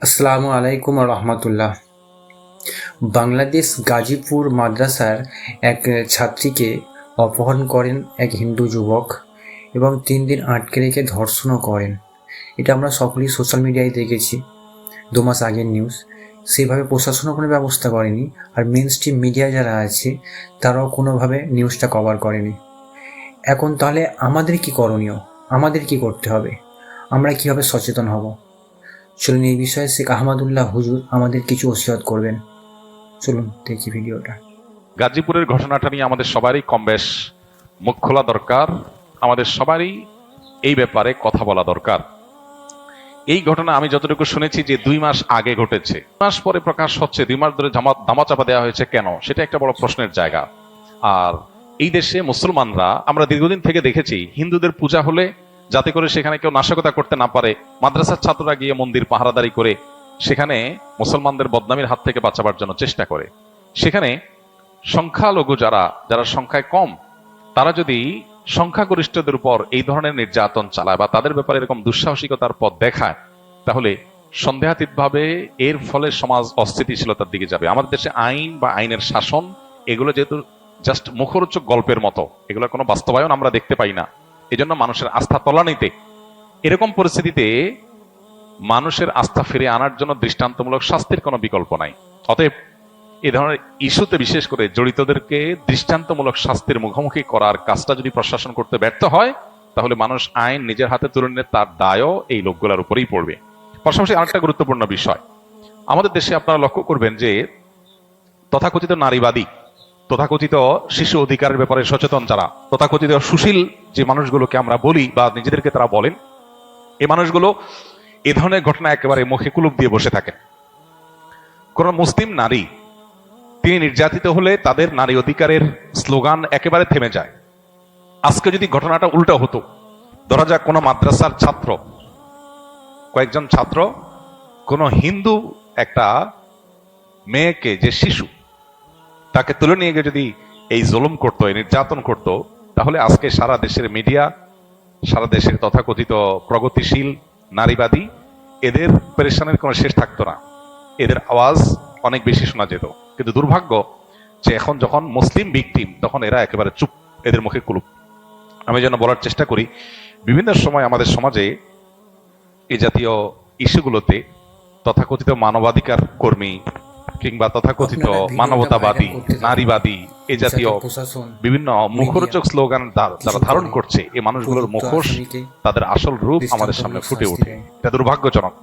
আসসালামু আলাইকুম রহমতুল্লাহ। বাংলাদেশ গাজীপুর মাদ্রাসার এক ছাত্রীকে অপহরণ করেন এক হিন্দু যুবক এবং 3 দিন আটকে রেখে ধর্ষণও করেন। এটা আমরা সকলেই সোশ্যাল মিডিয়ায় দেখেছি। 2 মাস আগের নিউজ। সেইভাবে প্রশাসনও কোনো ব্যবস্থা করেনি, আর মেন স্ট্রিম মিডিয়া যারা আছে তারাও কোনোভাবে নিউজটা কভার করেনি। এখন তাহলে আমাদের কি করণীয়? আমাদের কি করতে হবে? আমরা কীভাবে সচেতন হব? চলুন এই বিষয়ে শেখ আহমদুল্লাহ হুজুর আমাদের কিছু ওসিয়ত করবেন। চলুন দেখি ভিডিওটা। গাজীপুরের ঘটনাটা নিয়ে আমাদের সবারই কম বেশ মুখ খোলা দরকার। আমাদের সবারই এই ব্যাপারে কথা বলা দরকার। এই ঘটনা আমি যতটুকু শুনেছি যে 2 মাস আগে ঘটেছে, 2 মাস পরে প্রকাশ হচ্ছে। 2 মাস ধরে দামাচাপা দেওয়া হয়েছে কেন, সেটা একটা বড় প্রশ্নের জায়গা। আর এই দেশে মুসলমানরা, আমরা দীর্ঘদিন থেকে দেখেছি, হিন্দুদের পূজা হলে যাতে করে সেখানে কেউ নাশকতা করতে না পারে, মাদ্রাসার ছাত্ররা গিয়ে মন্দির পাহারাদারি করে সেখানে মুসলমানদের বদনামির হাত থেকে বাঁচাবার জন্য চেষ্টা করে। সেখানে সংখ্যালঘু যারা সংখ্যায় কম, তারা যদি সংখ্যাগরিষ্ঠদের উপর এই ধরনের নির্যাতন চালায় বা তাদের ব্যাপারে এরকম দুঃসাহসিকতার পথ দেখায়, তাহলে সন্দেহাতীতভাবে এর ফলে সমাজ অস্থিতিশীলতার দিকে যাবে। আমাদের দেশে আইন বা আইনের শাসন, এগুলো যেহেতু জাস্ট মুখরোচক গল্পের মতো, এগুলোর কোনো বাস্তবায়ন আমরা দেখতে পাই না। এজন্য মানুষের আস্থা তলানিতে। এরকম পরিস্থিতিতে মানুষের আস্থা ফিরে আনার জন্য দৃষ্টান্তমূলক শাস্তির কোনো বিকল্প নাই। অতএব এই ধরনের ইস্যুতে বিশেষ করে জড়িতদেরকে দৃষ্টান্তমূলক শাস্তির মুখোমুখি করার কাজটা যদি প্রশাসন করতে ব্যর্থ হয়, তাহলে মানুষ আইন নিজের হাতে তুলে নিলে তার দায়ও এই লোকগুলোর উপরেই পড়বে। পাশাপাশি আরেকটা গুরুত্বপূর্ণ বিষয়, আমাদের দেশে আপনারা লক্ষ্য করবেন যে তথাকথিত নারীবাদী, তথাকথিত শিশু অধিকারের ব্যাপারে সচেতন যারা, তথাকথিত সুশীল যে মানুষগুলোকে আমরা বলি বা নিজেদেরকে তারা বলেন, এই মানুষগুলো এ ধরনের ঘটনা একেবারে মুখে কুলুপ দিয়ে বসে থাকেন। কোন মুসলিম নারী তিনি নির্যাতিত হলে তাদের নারী অধিকারের স্লোগান একেবারে থেমে যায়। আজকে যদি ঘটনাটা উল্টো হতো, ধরা যাক কোনো মাদ্রাসার ছাত্র, কয়েকজন ছাত্র কোন হিন্দু একটা মেয়েকে, যে শিশু, তাকে তুলে নিয়ে গিয়ে যদি এই জুলুম করতো, এই নির্যাতন করতো, তাহলে আজকে সারা দেশের মিডিয়া, সারা দেশের তথাকথিত প্রগতিশীল নারীবাদী, এদের পেরেশানের কোনো শেষ থাকতো না। এদের আওয়াজ অনেক বেশি শোনা যেত। কিন্তু দুর্ভাগ্য যে এখন যখন মুসলিম ভিকটিম, তখন এরা একেবারে চুপ, এদের মুখে কুলুপ। আমি যেন বলার চেষ্টা করি, বিভিন্ন সময় আমাদের সমাজে এই জাতীয় ইস্যুগুলোতে তথাকথিত মানবাধিকার কর্মী কিংবা তথাকথিত মানবতাবাদী, নারীবাদী, এই জাতীয় বিভিন্ন মুখরোচক স্লোগান যারা ধারণ করছে, এই মানুষগুলোর মুখোশ, তাদের আসল রূপ আমাদের সামনে ফুটে ওঠে। এটা দুর্ভাগ্যজনক।